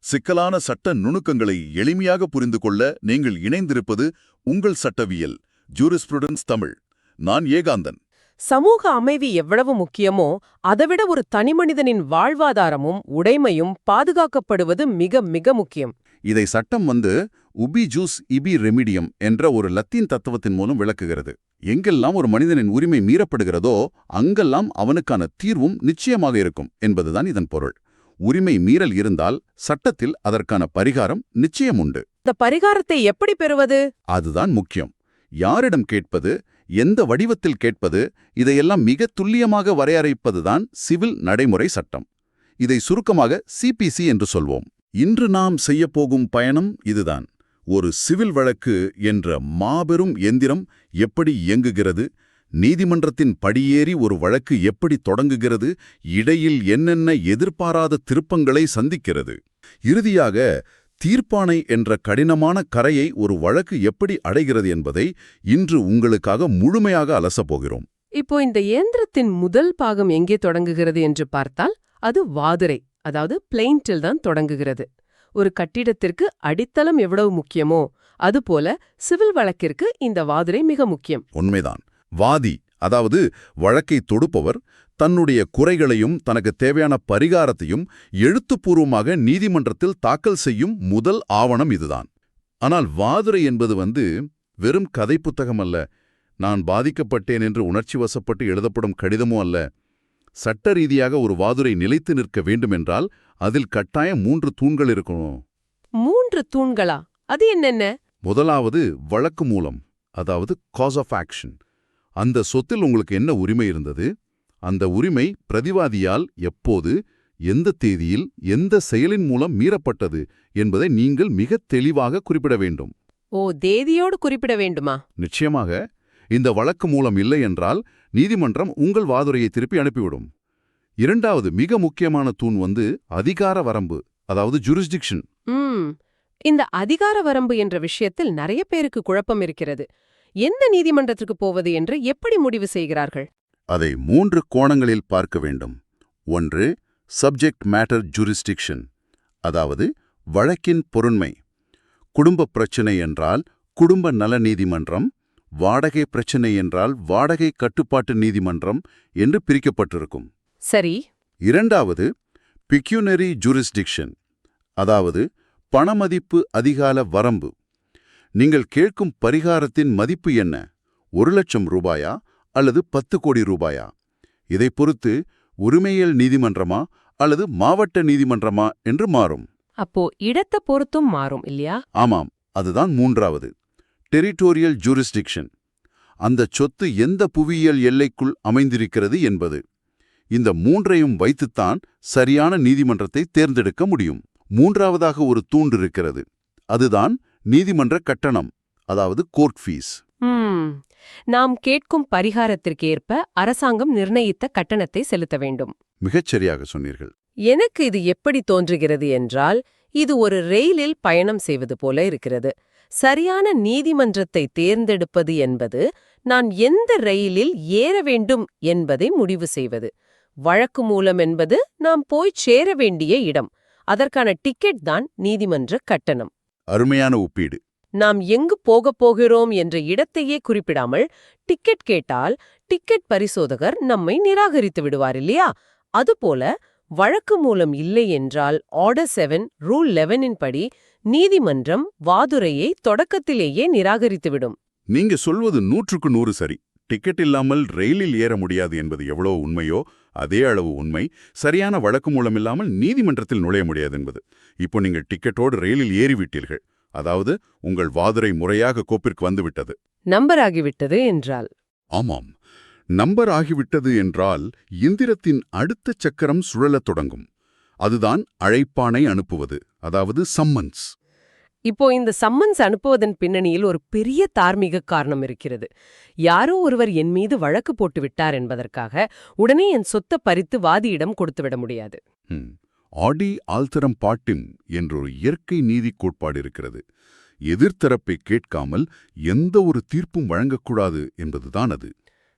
சிக்கலான சட்ட நுணுக்கங்களை எளிமையாக புரிந்து கொள்ள நீங்கள் இணைந்திருப்பது உங்கள் சட்டவியல் ஜூரிஸ்ப்ருடன்ஸ் தமிழ். நான் ஏகாந்தன். சமூக அமைதி எவ்வளவு முக்கியமோ அதைவிட ஒரு தனிமனிதனின் வாழ்வாதாரமும் உடைமையும் பாதுகாக்கப்படுவது மிக மிக முக்கியம். இதை சட்டம் உபி ஜூஸ் இபி ரெமிடியம் என்ற ஒரு லத்தீன் தத்துவத்தின் மூலம் விளக்குகிறது. எங்கெல்லாம் ஒரு மனிதனின் உரிமை மீறப்படுகிறதோ அங்கெல்லாம் அவனுக்கான தீர்வும் நிச்சயமாக இருக்கும் என்பதுதான் இதன் பொருள். உரிமை மீறல் இருந்தால் சட்டத்தில் அதற்கான பரிகாரம் நிச்சயம் உண்டு. இந்த பரிகாரத்தை எப்படி பெறுவது? அதுதான் முக்கியம். யாரிடம் கேட்பது, எந்த வடிவத்தில் கேட்பது, இதையெல்லாம் மிக துல்லியமாக வரையறைப்பதுதான் சிவில் நடைமுறை சட்டம். இதை சுருக்கமாக சிபிசி என்று சொல்வோம். இன்று நாம் செய்யப்போகும் பயணம் இதுதான். ஒரு சிவில் வழக்கு என்ற மாபெரும் எந்திரம் எப்படி இயங்குகிறது, நீதிமன்றத்தின் படியேறி ஒரு வழக்கு எப்படி தொடங்குகிறது, இடையில் என்னென்ன எதிர்பாராத திருப்பங்களை சந்திக்கிறது, இறுதியாக தீர்ப்பாணை என்ற கடினமான கரையை ஒரு வழக்கு எப்படி அடைகிறது என்பதை இன்று உங்களுக்காக முழுமையாக அலசப்போகிறோம். இப்போ இந்த இயந்திரத்தின் முதல் பாகம் எங்கே தொடங்குகிறது என்று பார்த்தால் அது வாதுரை, அதாவது பிளெயின்டில் தான் தொடங்குகிறது. ஒரு கட்டிடத்திற்கு அடித்தளம் எவ்வளவு முக்கியமோ அதுபோல சிவில் வழக்கிற்கு இந்த வாதுரை மிக முக்கியம். உண்மைதான். வாதி, அதாவது வழக்கை தொடுப்பவர், தன்னுடைய குறைகளையும் தனக்கு தேவையான பரிகாரத்தையும் எழுத்துப்பூர்வமாக நீதிமன்றத்தில் தாக்கல் செய்யும் முதல் ஆவணம் இதுதான். ஆனால் வாதுரை என்பது வெறும் கதை புத்தகம் அல்ல, நான் பாதிக்கப்பட்டேன் என்று உணர்ச்சி வசப்பட்டு எழுதப்படும் கடிதமும் அல்ல. சட்ட ரீதியாக ஒரு வாதுரை நிலைத்து நிற்க வேண்டுமென்றால் அதில் கட்டாயம் 3 தூண்கள் இருக்கணும். 3 தூண்களா? அது என்னென்ன? முதலாவது வழக்கு மூலம், அதாவது காஸ் ஆஃப் ஆக்ஷன். அந்த சொத்தில் உங்களுக்கு என்ன உரிமை இருந்தது, அந்த உரிமை பிரதிவாதியால் எப்போது, எந்த தேதியில், எந்த செயலின் மூலம் மீறப்பட்டது என்பதை நீங்கள் மிக தெளிவாக குறிப்பிட வேண்டும். ஓ, தேதியோடு குறிப்பிட வேண்டுமா? நிச்சயமாக. இந்த வழக்கு மூலம் இல்லை என்றால் நீதிமன்றம் உங்கள் வாதுரையை திருப்பி அனுப்பிவிடும். இரண்டாவது மிக முக்கியமான தூண் அதிகார வரம்பு, அதாவது ஜூரிஸ்டிக்ஷன். இந்த அதிகார வரம்பு என்ற விஷயத்தில் நிறைய பேருக்கு குழப்பம் இருக்கிறது. எந்த நீதிமன்றத்திற்கு போவது என்று எப்படி முடிவு செய்கிறார்கள்? அதை 3 கோணங்களில் பார்க்க வேண்டும். 1, சப்ஜெக்ட் மேட்டர் ஜூரிஸ்டிக்ஷன், அதாவது வழக்கின் பொருண்மை. குடும்ப பிரச்சினை என்றால் குடும்ப நல நீதிமன்றம், வாடகை பிரச்சினை என்றால் வாடகை கட்டுப்பாட்டு நீதிமன்றம் என்று பிரிக்கப்பட்டிருக்கும். சரி. இரண்டாவது பிக்யூனரி ஜூரிஸ்டிக்ஷன், அதாவது பணமதிப்பு அதிகார வரம்பு. நீங்கள் கேட்கும் பரிகாரத்தின் மதிப்பு என்ன, 1 லட்சம் ரூபாயா அல்லது 10 கோடி ரூபாயா? இதை பொறுத்து உரிமையியல் நீதிமன்றமா அல்லது மாவட்ட நீதிமன்றமா என்று மாறும். அப்போ இடத்தை பொறுத்தும் மாறும் இல்லையா? ஆமாம், அதுதான் மூன்றாவது டெரிட்டோரியல் ஜூரிஸ்டிக்ஷன். அந்த சொத்து எந்த புவியியல் எல்லைக்குள் அமைந்திருக்கிறது என்பது. இந்த 3ஐயும் வைத்துத்தான் சரியான நீதிமன்றத்தை தேர்ந்தெடுக்க முடியும். மூன்றாவதாக ஒரு தூண்டு இருக்கிறது, அதுதான் நீதிமன்ற கட்டணம், அதாவது கோர்ட் ஃபீஸ். நாம் கேட்கும் பரிகாரத்திற்கேற்ப அரசாங்கம் நிர்ணயித்த கட்டணத்தை செலுத்த வேண்டும். மிகச்சரியாக சொன்னீர்கள். எனக்கு இது எப்படி தோன்றுகிறது என்றால், இது ஒரு ரெயிலில் பயணம் செய்வது போல இருக்கிறது. சரியான நீதிமன்றத்தை தேர்ந்தெடுப்பது என்பது நான் எந்த ரயிலில் ஏற வேண்டும் என்பதை முடிவு செய்வது. வழக்கு மூலம் என்பது நாம் போய் சேர வேண்டிய இடம். அதற்கான டிக்கெட் தான் நீதிமன்ற கட்டணம். அருமையான ஒப்பீடு. நாம் எங்கு போகப் போகிறோம் என்ற இடத்தையே குறிப்பிடாமல் டிக்கெட் கேட்டால் டிக்கெட் பரிசோதகர் நம்மை நிராகரித்து விடுவார் இல்லையா? அதுபோல வழக்கு மூலம் இல்லை என்றால் ஆர்டர் 7 ரூல் 11 படி நீதிமன்றம் வாதுரையை தொடக்கத்திலேயே நிராகரித்துவிடும். நீங்க சொல்வது 100க்கு 100 சரி. டிக்கெட் இல்லாமல் ரயிலில் ஏற முடியாது என்பது எவ்வளவு உண்மையோ அதே அளவு உண்மை சரியான வழக்கு மூலம் இல்லாமல் நீதிமன்றத்தில் நுழைய முடியாது என்பது. இப்போ நீங்கள் டிக்கெட்டோடு ரயிலில் ஏறிவிட்டீர்கள், அதாவது உங்கள் வாதுரை முறையாக கோப்பிற்கு வந்துவிட்டது. நம்பர் ஆகிவிட்டது என்றால்? ஆமாம், நம்பர் ஆகிவிட்டது என்றால் இயந்திரத்தின் அடுத்த சக்கரம் சுழலத் தொடங்கும். அதுதான் அழைப்பாணை அனுப்புவது, அதாவது சம்மன்ஸ். இப்போ இந்த சம்மன்ஸ் அனுப்புவதன் பின்னணியில் ஒரு பெரிய தார்மீக காரணம் இருக்கிறது. யாரோ ஒருவர் என் மீது வழக்கு போட்டு விட்டார் என்பதற்காக உடனே என் சொத்தை பறித்து வாதியிடம் கொடுத்துவிட முடியாது. ஆடி ஆல்தரம் பாட்டிம் என்றொரு இயற்கை நீதி கோட்பாடு இருக்கிறது. எதிர்த்தரப்பை கேட்காமல் எந்த ஒரு தீர்ப்பும் வழங்கக்கூடாது என்பதுதான் அது.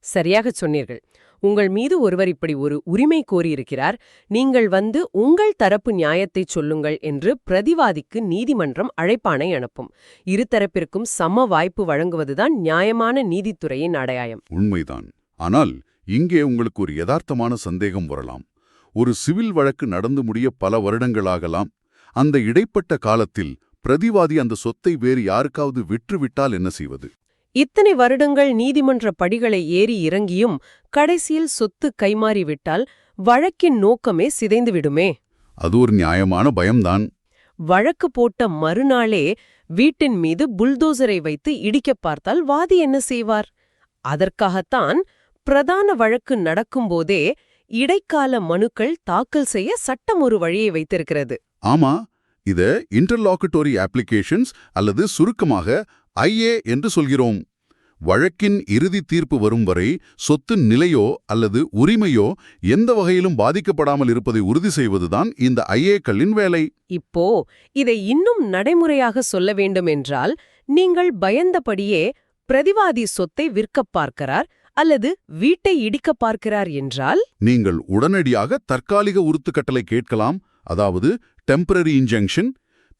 சரியாக சொன்னீர்கள். உங்கள் மீது ஒருவர் இப்படி ஒரு உரிமை கோரியிருக்கிறார், நீங்கள் வந்து உங்கள் தரப்பு நியாயத்தைச் சொல்லுங்கள் என்று பிரதிவாதிக்கு நீதிமன்றம் அழைப்பாணை அனுப்பும். இருதரப்பிற்கும் சம வாய்ப்பு வழங்குவதுதான் நியாயமான நீதித்துறையின் அடையாளம். உண்மைதான். ஆனால் இங்கே உங்களுக்கு ஒரு யதார்த்தமான சந்தேகம் வரலாம். ஒரு சிவில் வழக்கு நடந்து முடிய பல வருடங்களாகலாம். அந்த இடைப்பட்ட காலத்தில் பிரதிவாதி அந்த சொத்தை வேறு யாருக்காவது விற்றுவிட்டால் என்ன செய்வது? இத்தனை வருடங்கள் நீதிமன்ற படிகளை ஏறி இறங்கியும் கடைசியில் சொத்து கைமாறிவிட்டால் வழக்கின் நோக்கமே சிதைந்துவிடுமே. அது ஒரு நியாயமான பயம்தான். வழக்கு போட்ட மறுநாளே வீட்டின் மீது புல்டோசரை வைத்து இடிக்கப் பார்த்தால் வாதி என்ன செய்வார்? அதற்காகத்தான் பிரதான வழக்கு நடக்கும்போதே இடைக்கால மனுக்கள் தாக்கல் செய்ய சட்டம் ஒரு வழியை வைத்திருக்கிறது. ஆமா, இத இன்டர்லாக்குட்டோரி அப்ளிகேஷன்ஸ் அல்லது சுருக்கமாக IA என்று சொல்கிறோம். வழக்கின் இறுதி தீர்ப்பு வரும் வரை சொத்து நிலையோ அல்லது உரிமையோ எந்த வகையிலும் பாதிக்கப்படாமல் இருப்பதை உறுதி செய்வதுதான் இந்த IAக்களின் வேலை. இப்போ இதை இன்னும் நடைமுறையாக சொல்ல வேண்டும் என்றால், நீங்கள் பயந்தபடியே பிரதிவாதி சொத்தை விற்கப் பார்க்கிறார் அல்லது வீட்டை இடிக்கப் பார்க்கிறார் என்றால், நீங்கள் உடனடியாக தற்காலிக உறுத்து கட்டளை கேட்கலாம். அதாவது டெம்பரரி இன்ஜங்ஷன்.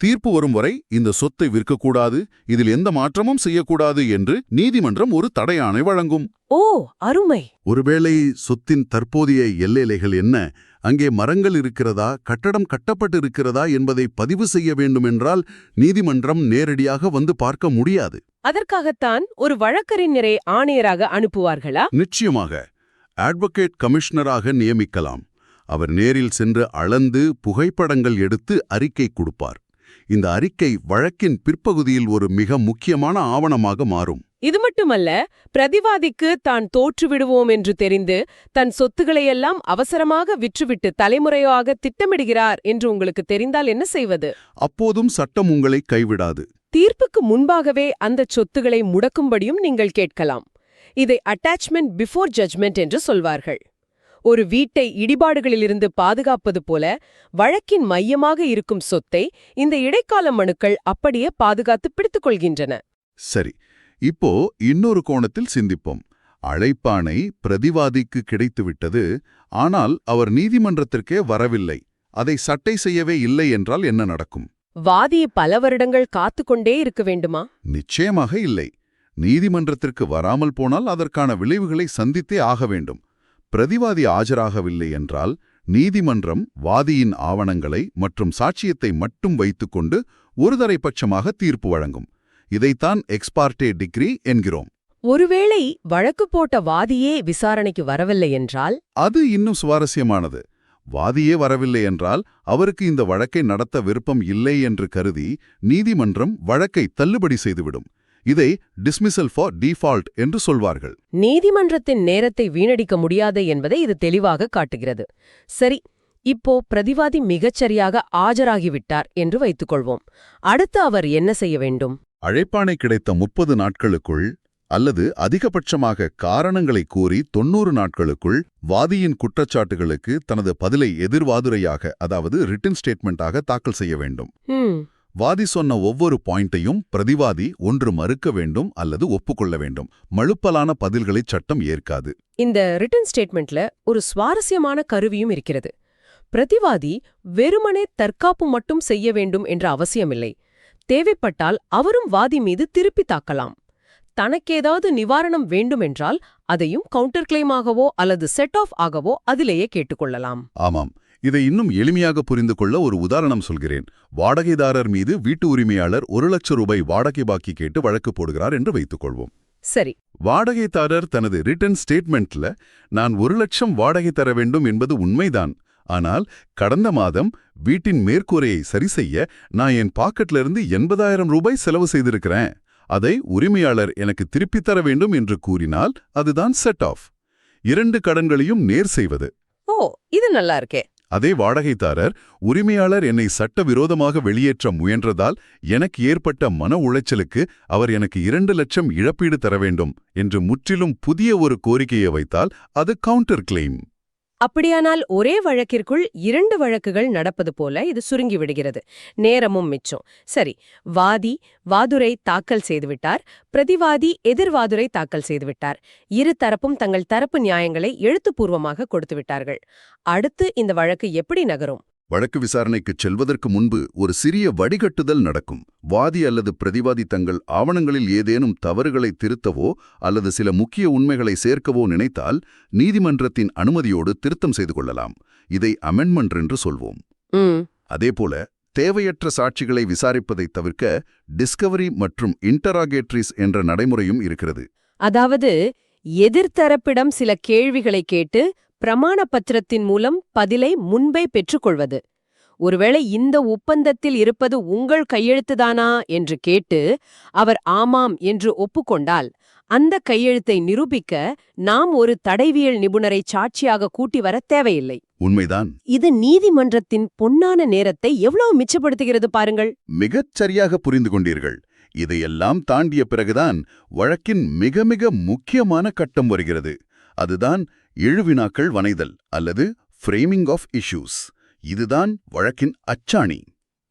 தீர்ப்பு வரும் வரை இந்த சொத்தை விற்கக்கூடாது, இதில் எந்த மாற்றமும் செய்யக்கூடாது என்று நீதிமன்றம் ஒரு தடையாணை வழங்கும். ஓ அருமை. ஒருவேளை சொத்தின் தற்போதைய எல்லைகள் என்ன, அங்கே மரங்கள் இருக்கிறதா, கட்டடம் கட்டப்பட்டு இருக்கிறதா என்பதை பதிவு செய்ய வேண்டுமென்றால் நீதிமன்றம் நேரடியாக வந்து பார்க்க முடியாது. அதற்காகத்தான் ஒரு வழக்கறிஞரை ஆணையராக அனுப்புவார்களா? நிச்சயமாக அட்வொகேட் கமிஷனராக நியமிக்கலாம். அவர் நேரில் சென்று அளந்து புகைப்படங்கள் எடுத்து அறிக்கை கொடுப்பார். இந்த அறிக்கை வழக்கின் பிற்பகுதியில் ஒரு மிக முக்கியமான ஆவணமாக மாறும். இது மட்டுமல்ல, பிரதிவாதிக்கு தான் தோற்றுவிடுவோம் என்று தெரிந்து தன் சொத்துக்களையெல்லாம் அவசரமாக விற்றுவிட்டு தலைமுறையாக திட்டமிடுகிறார் என்று உங்களுக்கு தெரிந்தால் என்ன செய்வது? அப்போதும் சட்டம் உங்களை கைவிடாது. தீர்ப்புக்கு முன்பாகவே அந்த சொத்துக்களை முடக்கும்படியும் நீங்கள் கேட்கலாம். இதை அட்டாச்மெண்ட் பிஃபோர் ஜட்ஜ்மெண்ட் என்று சொல்வார்கள். ஒரு வீட்டை இடிபாடுகளிலிருந்து பாதுகாப்பது போல வழக்கின் மையமாக இருக்கும் சொத்தை இந்த இடைக்கால மனுக்கள் அப்படியே பாதுகாத்து பிடித்துக் கொள்கின்றன. சரி, இப்போ இன்னொரு கோணத்தில் சிந்திப்போம். அழைப்பாணை பிரதிவாதிக்கு கிடைத்துவிட்டது, ஆனால் அவர் நீதிமன்றத்திற்கே வரவில்லை, அதை சட்டை செய்யவே இல்லை என்றால் என்ன நடக்கும்? வாதியை பல வருடங்கள் காத்துக்கொண்டே இருக்க வேண்டுமா? நிச்சயமாக இல்லை. நீதிமன்றத்திற்கு வராமல் போனால் அதற்கான விளைவுகளை சந்தித்தே ஆக வேண்டும். பிரதிவாதி ஆஜராகவில்லை என்றால் நீதிமன்றம் வாதியின் ஆவணங்களை மற்றும் சாட்சியத்தை மட்டும் வைத்துக்கொண்டு ஒருதலைபட்சமாக தீர்ப்பு வழங்கும். இதைத்தான் எக்ஸ்பார்ட்டே டிக்ரி என்கிறோம். ஒருவேளை வழக்கு போட்ட வாதியே விசாரணைக்கு வரவில்லை என்றால்? அது இன்னும் சுவாரஸ்யமானது. வாதியே வரவில்லை என்றால் அவருக்கு இந்த வழக்கை நடத்த விருப்பம் இல்லை என்று கருதி நீதிமன்றம் வழக்கை தள்ளுபடி செய்துவிடும். இதை டிஸ்மிசல் ஃபார் டிஃபால்ட் என்று சொல்வார்கள். நீதிமன்றத்தின் நேரத்தை வீணடிக்க முடியாது என்பதை இது தெளிவாக காட்டுகிறது. சரி, இப்போ பிரதிவாதி மிகச்சரியாக ஆஜராகிவிட்டார் என்று வைத்துக்கொள்வோம். அடுத்து அவர் என்ன செய்ய வேண்டும்? அழைப்பாணை கிடைத்த 30 நாட்களுக்குள் அல்லது அதிகபட்சமாக காரணங்களை கூறி 90 நாட்களுக்குள் வாதியின் குற்றச்சாட்டுகளுக்கு தனது பதிலை எதிர்வாதுரையாக, அதாவது ரிட்டன் ஸ்டேட்மெண்டாக தாக்கல் செய்ய வேண்டும். வாதி சொன்ன ஒவ்வொரு பாயிண்ட்டையும் பிரதிவாதி ஒன்று மறுக்க வேண்டும் அல்லது ஒப்புக்கொள்ள வேண்டும். மழுப்பலான பதில்களை சட்டம் ஏற்காது. இந்த ரிட்டன் ஸ்டேட்மெண்ட்ல ஒரு சுவாரஸ்யமான கருவியும் இருக்கிறது. பிரதிவாதி வெறுமனே தற்காப்பு மட்டும் செய்ய வேண்டும் என்ற அவசியமில்லை. தேவைப்பட்டால் அவரும் வாதி மீது திருப்பி தாக்கலாம். தனக்கேதாவது நிவாரணம் வேண்டுமென்றால் அதையும் கவுண்டர் கிளைமாகவோ அல்லது செட் ஆஃப் ஆகவோ அதிலேயே கேட்டுக்கொள்ளலாம். ஆமாம், இதை இன்னும் எளிமையாக புரிந்து கொள்ள ஒரு உதாரணம் சொல்கிறேன். வாடகைதாரர் மீது வீட்டு உரிமையாளர் 1 லட்சம் ரூபாய் வாடகை பாக்கி கேட்டு வழக்கு போடுகிறார் என்று வைத்துக்கொள்வோம். சரி, வாடகைதாரர் தனது ரிட்டன் ஸ்டேட்மெண்ட்ல நான் 1 லட்சம் வாடகை தர வேண்டும் என்பது உண்மைதான், ஆனால் கடந்த மாதம் வீட்டின் மேற்கூரையை சரி செய்ய நான் என் பாக்கெட்ல இருந்து 80,000 ரூபாய் செலவு செய்திருக்கிறேன், அதை உரிமையாளர் எனக்கு திருப்பித் தர வேண்டும் என்று கூறினால் அதுதான் செட் ஆஃப். 2 கடன்களையும் நேர் செய்வது. ஓ, இது நல்லா இருக்கே. அதே வாடகைதாரர் உரிமையாளர் என்னை சட்டவிரோதமாக வெளியேற்ற முயன்றதால் எனக்கு ஏற்பட்ட மன உளைச்சலுக்கு அவர் எனக்கு 2 லட்சம் இழப்பீடு தர வேண்டும் என்று முற்றிலும் புதிய ஒரு கோரிக்கையை வைத்தால் அது கவுண்டர் கிளைம். அப்படியானால் ஒரே வழக்கிற்குள் 2 வழக்குகள் நடப்பது போல இது சுருங்கி விடுகிறது. நேரமும் மிச்சம். சரி, வாதுரை தாக்கல் செய்துவிட்டார், பிரதிவாதி எதிர்வாதுரை தாக்கல் செய்துவிட்டார். இரு தரப்பும் தங்கள் தரப்பு நியாயங்களை எழுத்துப்பூர்வமாக கொடுத்துவிட்டார்கள். அடுத்து இந்த வழக்கு எப்படி நகரும்? வழக்கு விசாரணைக்குச் செல்வதற்கு முன்பு ஒரு சிறிய வடிகட்டுதல் நடக்கும். வாதி அல்லது பிரதிவாதி தங்கள் ஆவணங்களில் ஏதேனும் தவறுகளை திருத்தவோ அல்லது சில முக்கிய உண்மைகளை சேர்க்கவோ நினைத்தால் நீதிமன்றத்தின் அனுமதியோடு திருத்தம் செய்து கொள்ளலாம். இதை அமெண்ட்மெண்ட் என்று சொல்வோம். அதேபோல தேவையற்ற சாட்சிகளை விசாரிப்பதை தவிர்க்க டிஸ்கவரி மற்றும் இன்டராகேட்ரிஸ் என்ற நடைமுறையும் இருக்கிறது. அதாவது எதிர்த்தரப்பிடம் சில கேள்விகளை கேட்டு பிரமாண பத்திரத்தின் மூலம் பதிலை முன்பே பெற்றுக்கொள்வது. ஒருவேளை இந்த ஒப்பந்தத்தில் இருப்பது உங்கள் கையெழுத்துதானா என்று கேட்டு அவர் ஆமாம் என்று ஒப்புக்கொண்டால் அந்த கையெழுத்தை நிரூபிக்க நாம் ஒரு தடயவியல் நிபுணரை சாட்சியாக கூட்டி வர தேவையில்லை. உண்மைதான். இது நீதிமன்றத்தின் பொன்னான நேரத்தை எவ்வளவு மிச்சப்படுத்துகிறது பாருங்கள். மிகச் சரியாக புரிந்து கொண்டீர்கள். இதையெல்லாம் தாண்டிய பிறகுதான் வழக்கின் மிக மிக முக்கியமான கட்டம் வருகிறது. அதுதான் எழுவினாக்கள் வனைதல் அல்லது ஃப்ரேமிங் ஆஃப் இஷ்யூஸ். இதுதான் வழக்கின் அச்சாணி.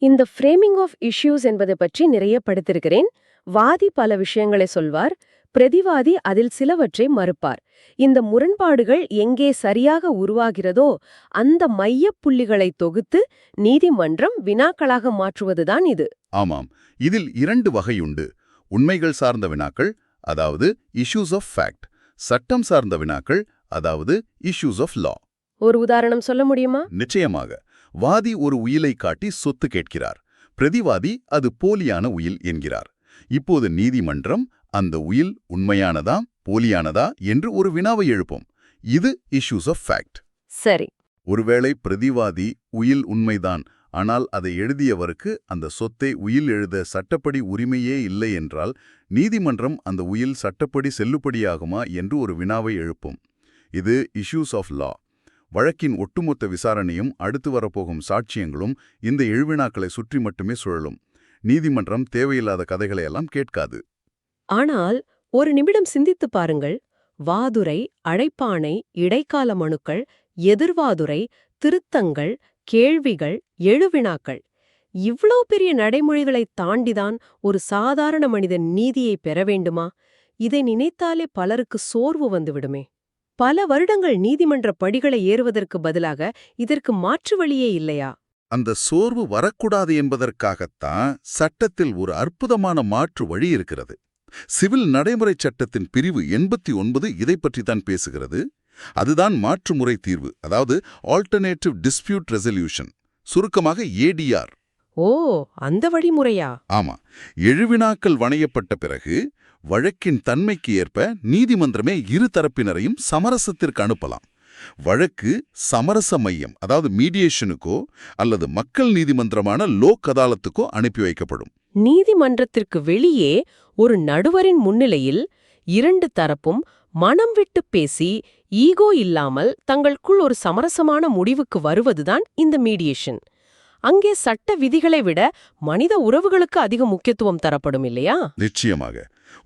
இந்த ஃப்ரேமிங் ஆஃப் இஷ்யூஸ் என்பதை பற்றி நிறைய படித்திருக்கிறேன். வாதி பல விஷயங்களை சொல்வார், பிரதிவாதி அதில் சிலவற்றை மறுப்பார். இந்த முரண்பாடுகள் எங்கே சரியாக உருவாகிறதோ அந்த மையப்புள்ளிகளை தொகுத்து நீதிமன்றம் வினாக்களாக மாற்றுவதுதான் இது. ஆமாம், இதில் 2 வகையுண்டு. உண்மைகள் சார்ந்த வினாக்கள், அதாவது இஷ்யூஸ் ஆஃப் ஃபேக்ட். சட்டம் சார்ந்த வினாக்கள், அதாவது இஷ்யூஸ் ஆஃப் லா. ஒரு உதாரணம் சொல்ல முடியுமா? நிச்சயமாக. வாதி ஒரு உயிலை காட்டி சொத்து கேட்கிறார். பிரதிவாதி அது போலியான உயில் என்கிறார். இப்போது நீதிமன்றம் அந்த உயில் உண்மையானதா போலியானதா என்று ஒரு வினாவை எழுப்பும். இது இஷ்யூஸ் ஆஃப் ஃபேக்ட். சரி. ஒருவேளை பிரதிவாதி உயில் உண்மைதான், ஆனால் அதை எழுதியவருக்கு அந்த சொத்தை உயில் எழுத சட்டப்படி உரிமையே இல்லை என்றால் நீதிமன்றம் அந்த உயில் சட்டப்படி செல்லுபடியாகுமா என்று ஒரு வினாவை எழுப்பும். இது இஷ்யூஸ் ஆஃப் லா. வழக்கின் ஒட்டுமொத்த விசாரணையும் அடுத்து வரப்போகும் சாட்சியங்களும் இந்த எழுவினாக்களை சுற்றி மட்டுமே சுழலும். நீதிமன்றம் தேவையில்லாத கதைகளையெல்லாம் கேட்காது. ஆனால் ஒரு நிமிடம் சிந்தித்து பாருங்கள். வாதுரை, அழைப்பாணை, இடைக்கால மனுக்கள், எதிர்வாதுரை, திருத்தங்கள், கேள்விகள், எழுவினாக்கள், இவ்ளோ பெரிய நடைமுறைகளை தாண்டிதான் ஒரு சாதாரண மனிதன் நீதியை பெற வேண்டுமா? இதை நினைத்தாலே பலருக்கு சோர்வு வந்துவிடுமே. பல வருடங்கள் நீதிமன்ற படிகளை ஏறுவதற்கு பதிலாக இதற்கு மாற்று வழியே இல்லையா? அந்த சோர்வு வரக்கூடாது என்பதற்காகத்தான் சட்டத்தில் ஒரு அற்புதமான மாற்று வழி இருக்கிறது. சிவில் நடைமுறை சட்டத்தின் பிரிவு 89 இதை பற்றித்தான் பேசுகிறது. அதுதான் மாற்றுமுறை தீர்வு, அதாவது ஆல்டர்னேட்டிவ் டிஸ்பியூட் ரெசல்யூஷன், சுருக்கமாக ஏடிஆர். ஓ, அந்த வழிமுறையா? ஆமா. எழுவினாக்கள் வணையப்பட்ட பிறகு வழக்கின் தன்மைக்கு ஏற்ப நீதிமன்றமே இரு தரப்பினரையும் சமரசத்திற்கு அனுப்பலாம். வழக்கு சமரச மையம், அதாவது மீடியேஷனுக்கோ அல்லது மக்கள் நீதிமன்றமான லோக் அதாலத்துக்கோ அனுப்பி வைக்கப்படும். நீதிமன்றத்திற்கு வெளியே ஒரு நடுவரின் முன்னிலையில் 2 தரப்பும் மனம் விட்டு பேசி ஈகோ இல்லாமல் தங்களுக்குள் ஒரு சமரசமான முடிவுக்கு வருவதுதான் இந்த மீடியேஷன். அங்கே சட்ட விதிகளை விட மனித உறவுகளுக்கு அதிக முக்கியத்துவம் தரப்படும் இல்லையா? நிச்சயமாக.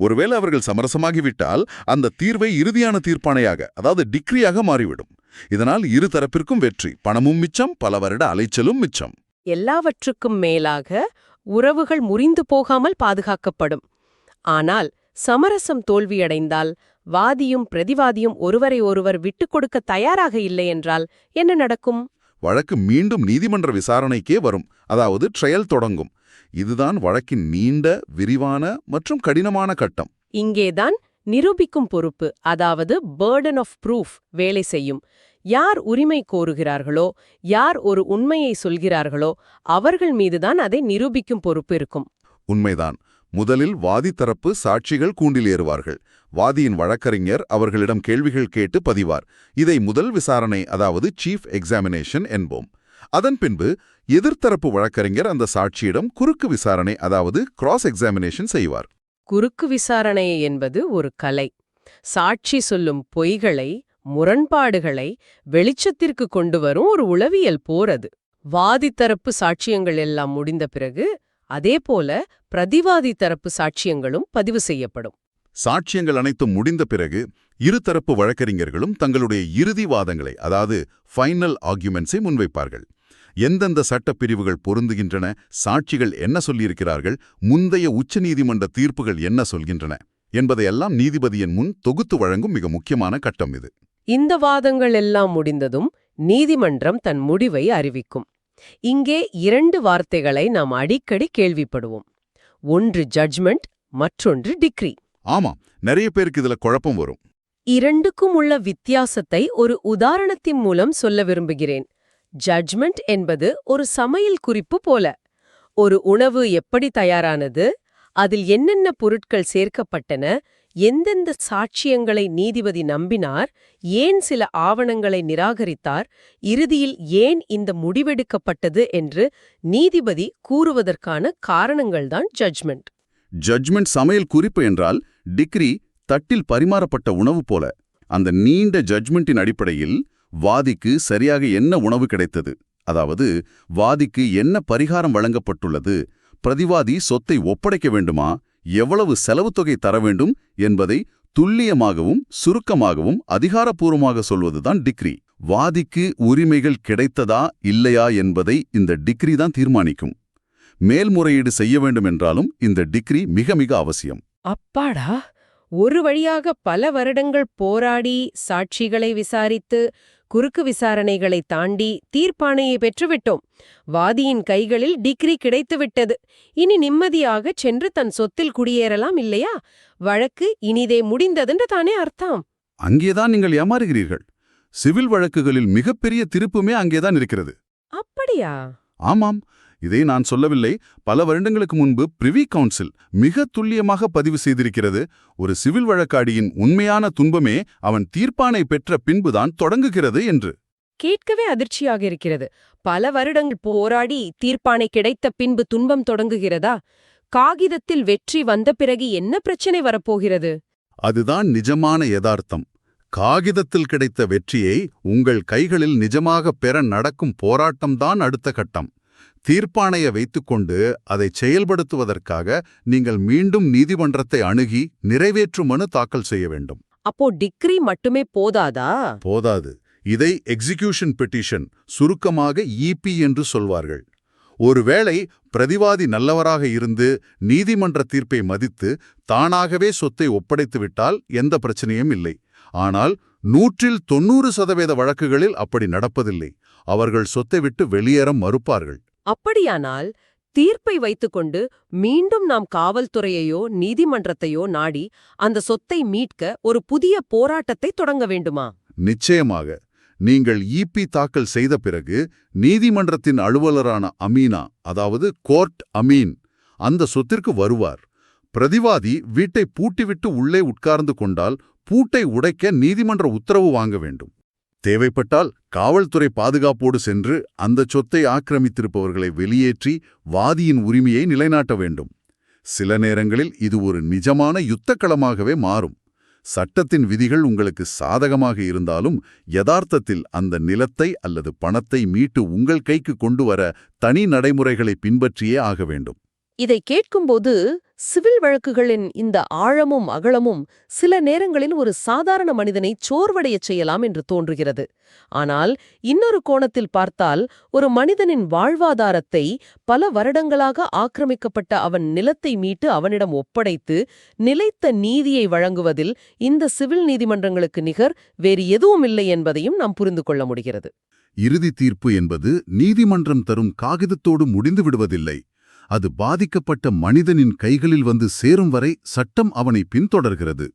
ஒருவேளை அவர்கள் சமரசமாகிவிட்டால் அந்த தீர்வை இறுதியான தீர்ப்பாணையாக, அதாவது டிக்ரியாக மாறிவிடும். இதனால் இரு தரப்பிற்கும் வெற்றி, பணமும் மிச்சம், பல வருட அலைச்சலும் மிச்சம். எல்லாவற்றுக்கும் மேலாக உறவுகள் முறிந்து போகாமல் பாதுகாக்கப்படும். ஆனால் சமரசம் தோல்வியடைந்தால், வாதியும் பிரதிவாதியும் ஒருவரை ஒருவர் விட்டுக் கொடுக்க தயாராக இல்லை என்றால் என்ன நடக்கும்? வழக்கு மீண்டும் நீதிமன்ற விசாரணைக்கே வரும், அதாவது ட்ரையல் தொடங்கும். இதுதான் வழக்கின் நீண்ட, விரிவான மற்றும் கடினமான கட்டம். இங்கேதான் நிரூபிக்கும் பொறுப்பு, அதாவது பர்டன் ஆஃப் ப்ரூஃப் வேலை செய்யும். யார் உரிமை கோருகிறார்களோ, யார் ஒரு உண்மையை சொல்கிறார்களோ அவர்கள் மீதுதான் அதை நிரூபிக்கும் பொறுப்பு இருக்கும். உண்மைதான். முதலில் வாதி தரப்பு சாட்சிகள் கூண்டில் ஏறுவார்கள். வாதியின் வழக்கறிஞர் அவர்களிடம் கேள்விகள் கேட்டு பதிவார். இதை முதல் விசாரணை, அதாவது சீஃப் எக்ஸாமினேஷன் என்போம். அதன் பின்பு எதிர்த்தரப்பு வழக்கறிஞர் அந்த சாட்சியிடம் குறுக்கு விசாரணை, அதாவது கிராஸ் எக்ஸாமினேஷன் செய்வார். குறுக்கு விசாரணை என்பது ஒரு கலை. சாட்சி சொல்லும் பொய்களை, முரண்பாடுகளை வெளிச்சத்திற்கு கொண்டு வரும் ஒரு உளவியல் போர் அது. வாதி தரப்பு சாட்சியங்கள் எல்லாம் முடிந்த பிறகு அதேபோல பிரதிவாதி தரப்பு சாட்சியங்களும் பதிவு செய்யப்படும். சாட்சியங்கள் அனைத்தும் முடிந்த பிறகு இருதரப்பு வழக்கறிஞர்களும் தங்களுடைய இறுதி வாதங்களை, அதாவது ஃபைனல் ஆர்குமெண்ட்ஸை முன்வைப்பார்கள். எந்தெந்த சட்டப்பிரிவுகள் பொருந்துகின்றன, சாட்சிகள் என்ன சொல்லியிருக்கிறார்கள், முந்தைய உச்சநீதிமன்ற தீர்ப்புகள் என்ன சொல்கின்றன என்பதையெல்லாம் நீதிபதியின் முன் தொகுத்து வழங்கும் மிக முக்கியமான கட்டம் இது. இந்த வாதங்கள் எல்லாம் முடிந்ததும் நீதிமன்றம் தன் முடிவை அறிவிக்கும். இங்கே 2 வார்த்தைகளை நாம் அடிக்கடி கேள்விப்படுவோம். ஒன்று ஜட்ஜ்மெண்ட், மற்றொன்று டிக்ரி. ஆமாம், நிறைய பேருக்கு இதுல குழப்பம் வரும். இரண்டுக்கும் உள்ள வித்தியாசத்தை ஒரு உதாரணத்தின் மூலம் சொல்ல விரும்புகிறேன். ஜட்ஜ்மெண்ட் என்பது ஒரு சமையல் குறிப்பு போல. ஒரு உணவு எப்படி தயாரானது, அதில் என்னென்ன பொருட்கள் சேர்க்கப்பட்டன, எந்தெந்த சாட்சியங்களை நீதிபதி நம்பினார், ஏன் சில ஆவணங்களை நிராகரித்தார், இறுதியில் ஏன் இந்த முடிவெடுக்கப்பட்டது என்று நீதிபதி கூறுவதற்கான காரணங்கள்தான் ஜட்ஜ்மெண்ட். ஜட்ஜ்மெண்ட் சமையல் குறிப்பு என்றால், டிக்ரி தட்டில் பரிமாறப்பட்ட உணவு போல. அந்த நீண்ட ஜட்ஜ்மெண்டின் அடிப்படையில் வாதிக்கு சரியாக என்ன உணவு கிடைத்தது, அதாவது வாதிக்கு என்ன பரிகாரம் வழங்கப்பட்டுள்ளது, பிரதிவாதி சொத்தை ஒப்படைக்க வேண்டுமா, எவ்வளவு செலவுத் தொகை தர வேண்டும் என்பதை துல்லியமாகவும் சுருக்கமாகவும் அதிகாரப்பூர்வமாக சொல்வதுதான் டிக்ரி. வாதிக்கு உரிமைகள் கிடைத்ததா இல்லையா என்பதை இந்த டிக்ரி தான் தீர்மானிக்கும். மேல்முறையீடு செய்ய வேண்டும் என்றாலும் இந்த டிக்ரி மிக மிக அவசியம். அப்பாடா, ஒரு வழியாக பல வருடங்கள் போராடி சாட்சிகளை விசாரித்து குறுக்கு விசாரணைகளை தாண்டி தீர்ப்பாணையை பெற்றுவிட்டோம். வாதியின் கைகளில் டிக்ரி கிடைத்துவிட்டது. இனி நிம்மதியாக சென்று தன் சொத்தில் குடியேறலாம் இல்லையா? வழக்கு இனிதே முடிந்ததென்று தானே அர்த்தம். அங்கேதான் நீங்கள் ஏமாறுகிறீர்கள். சிவில் வழக்குகளில் மிகப்பெரிய திருப்புமே அங்கேதான் இருக்கிறது. அப்படியா? ஆமாம், இதை நான் சொல்லவில்லை. பல வருடங்களுக்கு முன்பு பிரிவி கவுன்சில் மிக துல்லியமாக பதிவு செய்திருக்கிறது. ஒரு சிவில் வழக்காடியின் உண்மையான துன்பமே அவன் தீர்ப்பாணை பெற்ற பின்புதான் தொடங்குகிறது என்று. கேட்கவே அதிர்ச்சியாக இருக்கிறது. பல வருடங்கள் போராடி தீர்ப்பாணை கிடைத்த பின்பு துன்பம் தொடங்குகிறதா? காகிதத்தில் வெற்றி வந்த பிறகு என்ன பிரச்சனை வரப்போகிறது? அதுதான் நிஜமான யதார்த்தம். காகிதத்தில் கிடைத்த வெற்றியை உங்கள் கைகளில் நிஜமாக பெற நடக்கும் போராட்டம்தான் அடுத்த கட்டம். தீர்ப்பாணையை வைத்துக்கொண்டு அதை செயல்படுத்துவதற்காக நீங்கள் மீண்டும் நீதிமன்றத்தை அணுகி நிறைவேற்று மனு தாக்கல் செய்ய வேண்டும். அப்போ டிக்ரி மட்டுமே போதாதா? போதாது. இதை எக்ஸிகியூஷன் பெட்டிஷன், சுருக்கமாக இபி என்று சொல்வார்கள். ஒருவேளை பிரதிவாதி நல்லவராக இருந்து நீதிமன்ற தீர்ப்பை மதித்து தானாகவே சொத்தை ஒப்படைத்துவிட்டால் எந்த பிரச்சனையும் இல்லை. ஆனால் 100% வழக்குகளில் அப்படி நடப்பதில்லை. அவர்கள் சொத்தை விட்டு வெளியேற மறுப்பார்கள். அப்படியானால் தீர்ப்பை வைத்துக்கொண்டு மீண்டும் நாம் காவல்துறையையோ நீதிமன்றத்தையோ நாடி அந்த சொத்தை மீட்க ஒரு புதிய போராட்டத்தை தொடங்க வேண்டுமா? நிச்சயமாக. நீங்கள் இபி தாக்கல் செய்த பிறகு நீதிமன்றத்தின் அலுவலரான அமீனா, அதாவது கோர்ட் அமீன், அந்த சொத்திற்கு வருவார். பிரதிவாதி வீட்டை பூட்டிவிட்டு உள்ளே உட்கார்ந்து கொண்டால் பூட்டை உடைக்க நீதிமன்ற உத்தரவு வாங்க வேண்டும். தேவைப்பட்டால் காவல்துறை பாதுகாப்போடு சென்று அந்த சொத்தை ஆக்கிரமித்திருப்பவர்களை வெளியேற்றி வாதியின் உரிமையை நிலைநாட்ட வேண்டும். சில நேரங்களில் இது ஒரு நிஜமான யுத்தக்களமாகவே மாறும். சட்டத்தின் விதிகள் உங்களுக்கு சாதகமாக இருந்தாலும் யதார்த்தத்தில் அந்த நிலத்தை அல்லது பணத்தை மீட்டு உங்கள் கைக்கு கொண்டு வர தனி நடைமுறைகளை பின்பற்றியே ஆக வேண்டும். இதை கேட்கும்போது சிவில் வழக்குகளின் இந்த ஆழமும் அகலமும் சில நேரங்களில் ஒரு சாதாரண மனிதனை சோர்வடையச் செய்யலாம் என்று தோன்றுகிறது. ஆனால் இன்னொரு கோணத்தில் பார்த்தால், ஒரு மனிதனின் வாழ்வாதாரத்தை பல வருடங்களாக ஆக்கிரமிக்கப்பட்ட அவன் நிலத்தை மீட்டு அவனிடம் ஒப்படைத்து நிலைத்த நீதியை வழங்குவதில் இந்த சிவில் நீதிமன்றங்களுக்கு நிகர் வேறு எதுவும் இல்லை என்பதையும் நாம் புரிந்து கொள்ள முடிகிறது. இறுதி தீர்ப்பு என்பது நீதிமன்றம் தரும் காகிதத்தோடு முடிந்து விடுவதில்லை. அது பாதிக்கப்பட்ட மனிதனின் கைகளில் வந்து சேரும் வரை சட்டம் அவனை பின்தொடர்கிறது.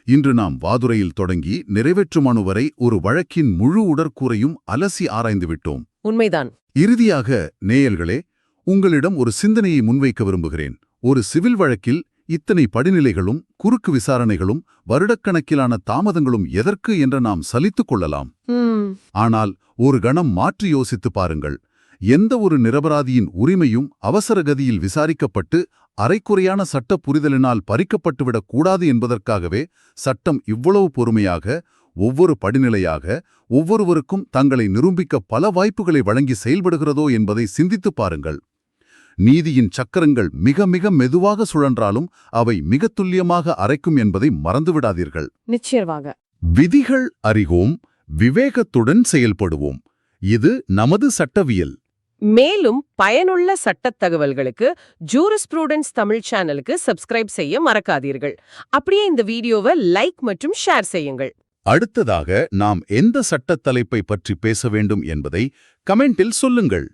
இன்று நாம் வாதுரையில் தொடங்கி நிறைவேற்று மனு வரை ஒரு வழக்கின் முழு உடற்கூறையும் அலசி ஆராய்ந்துவிட்டோம். உண்மைதான். இறுதியாக, நேயர்களே, உங்களிடம் ஒரு சிந்தனையை முன்வைக்க விரும்புகிறேன். ஒரு சிவில் வழக்கில் இத்தனை படிநிலைகளும் குறுக்கு விசாரணைகளும் வருடக்கணக்கிலான தாமதங்களும் எதற்கு என்று நாம் சலித்துக் கொள்ளலாம். ஆனால் ஒரு கணம் மாற்றி யோசித்து பாருங்கள். எந்த ஒரு நிரபராதியின் உரிமையும் அவசரகதியில் விசாரிக்கப்பட்டு அரைக்குறையான சட்ட புரிதலினால் பறிக்கப்பட்டுவிடக் கூடாது என்பதற்காகவே சட்டம் இவ்வளவு பொறுமையாக, ஒவ்வொரு படிநிலையாக, ஒவ்வொருவருக்கும் தங்களை நிரூபிக்க பல வாய்ப்புகளை வழங்கி செயல்படுகிறதோ என்பதை சிந்தித்துப் பாருங்கள். நீதியின் சக்கரங்கள் மிக மிக மெதுவாக சுழன்றாலும் அவை மிக துல்லியமாக அரைக்கும் என்பதை மறந்துவிடாதீர்கள். நிச்சயமாக. விதிகள் அறிவோம், விவேகத்துடன் செயல்படுவோம். இது நமது சட்டவியல். மேலும் பயனுள்ள சட்டத் தகவல்களுக்கு ஜூரிஸ்ப்ரூடன்ஸ் தமிழ் சேனலுக்கு சப்ஸ்கிரைப் செய்ய மறக்காதீர்கள். அப்படியே இந்த வீடியோவை லைக் மற்றும் ஷேர் செய்யுங்கள். அடுத்ததாக நாம் எந்த சட்டத் தலைப்பை பற்றி பேச வேண்டும் என்பதை கமெண்டில் சொல்லுங்கள்.